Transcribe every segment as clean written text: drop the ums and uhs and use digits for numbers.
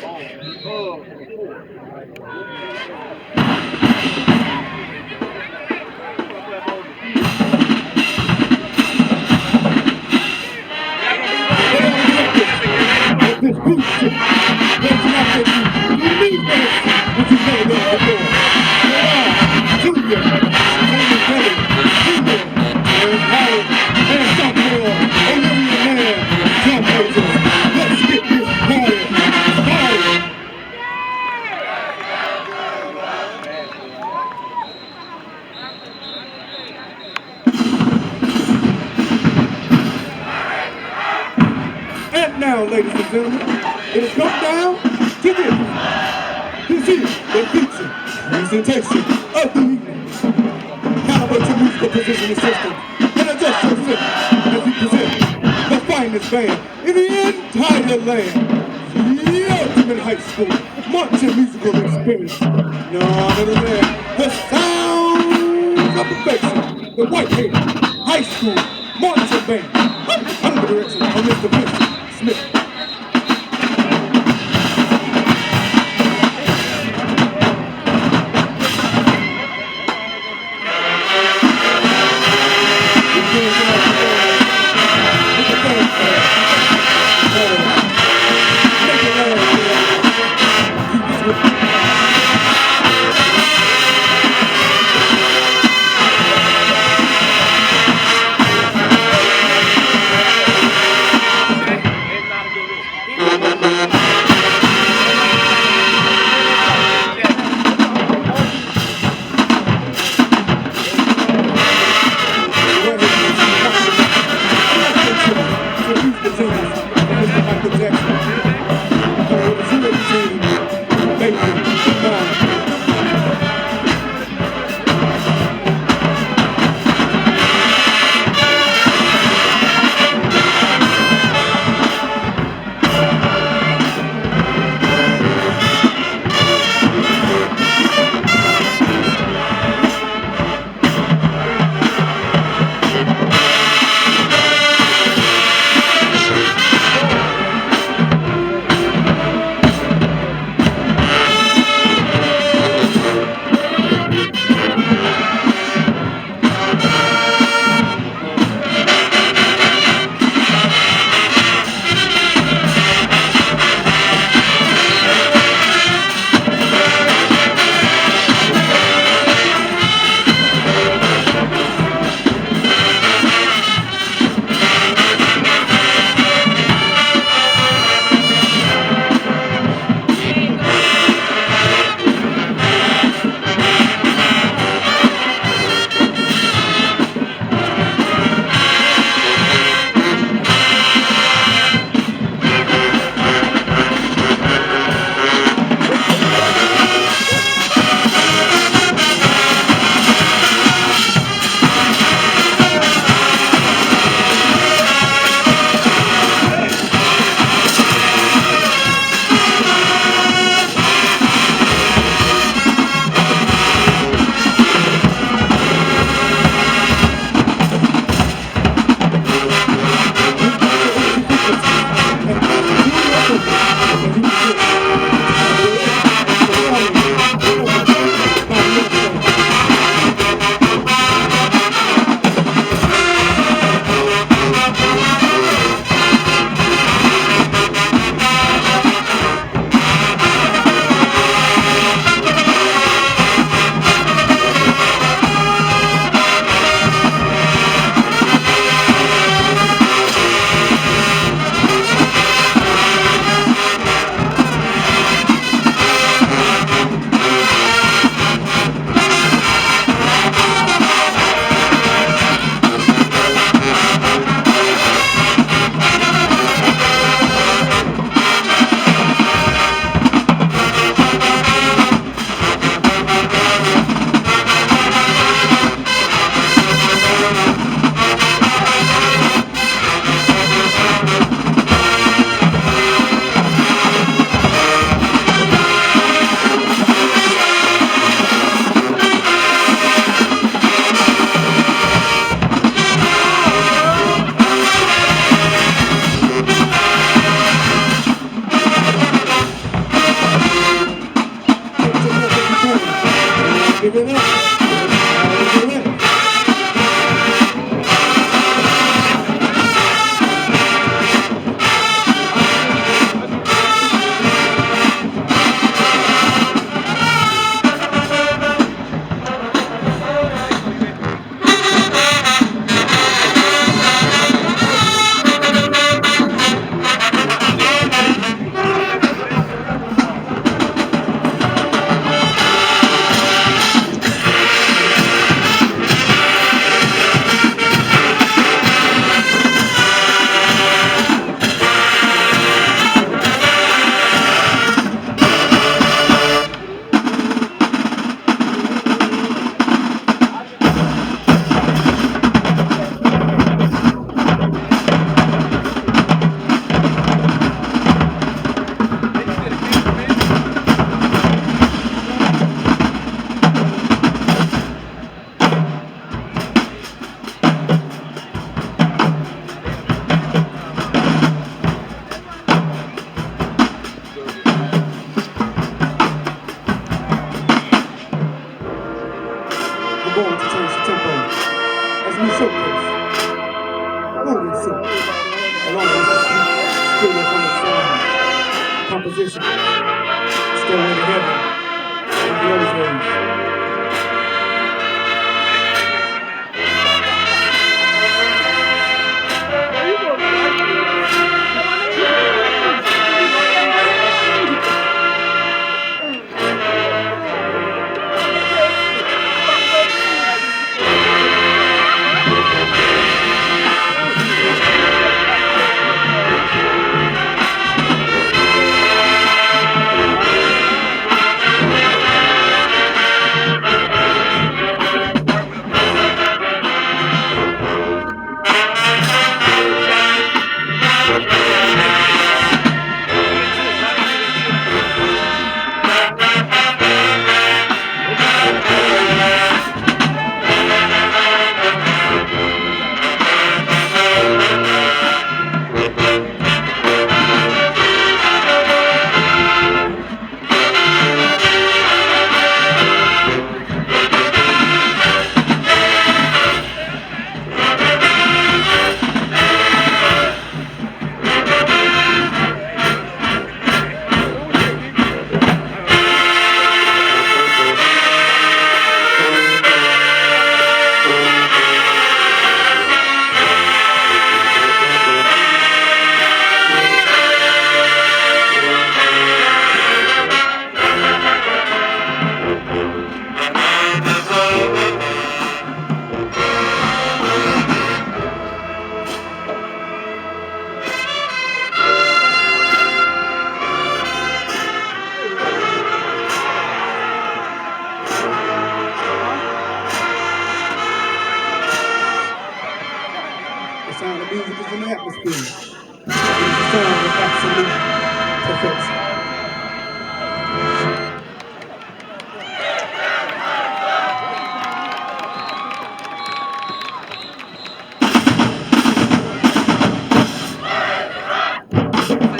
This beat shit. There's nothing you need this, but you've never done before. Junior, Raymond Kelly, Junior, and Howard, and sophomore, Olivia Man, John Moses. Let's get this party started. And now, ladies and gentlemen, it has come down to this. This is the feature presentation of the evening. Caliber to musical positioning system. And I just so simple as we present the finest band in the entire land. The ultimate high school marching musical experience. None other than the sounds of perfection. The Whitehaven High School Marching Band. Under the direction of Mr. Vincent Smith. Mr. Michael Jackson. composition. Stairway to Heaven. Rosemary. The sound of music is in the atmosphere. It's the sound of absolute perfection.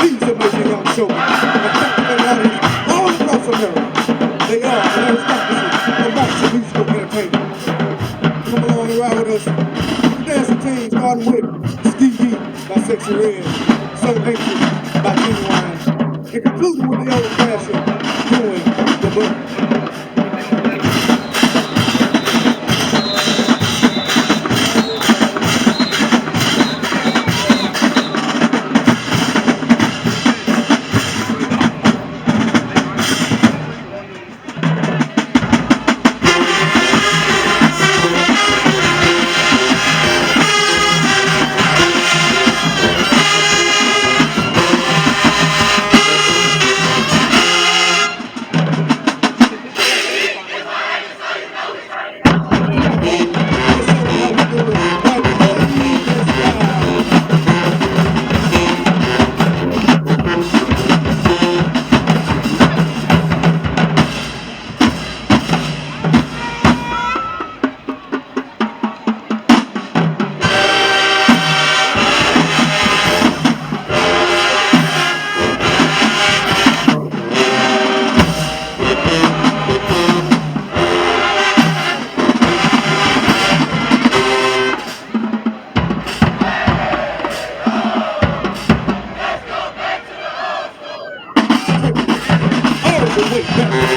These are my young showmen, all across America. They are an aristocracy of martial musical entertainment. Come along and ride with us. Dancing teams starting with Ski Beat by Sexy Red, So Anxious by Genuine, and concluding with the old fashioned Doing the Book. Wait,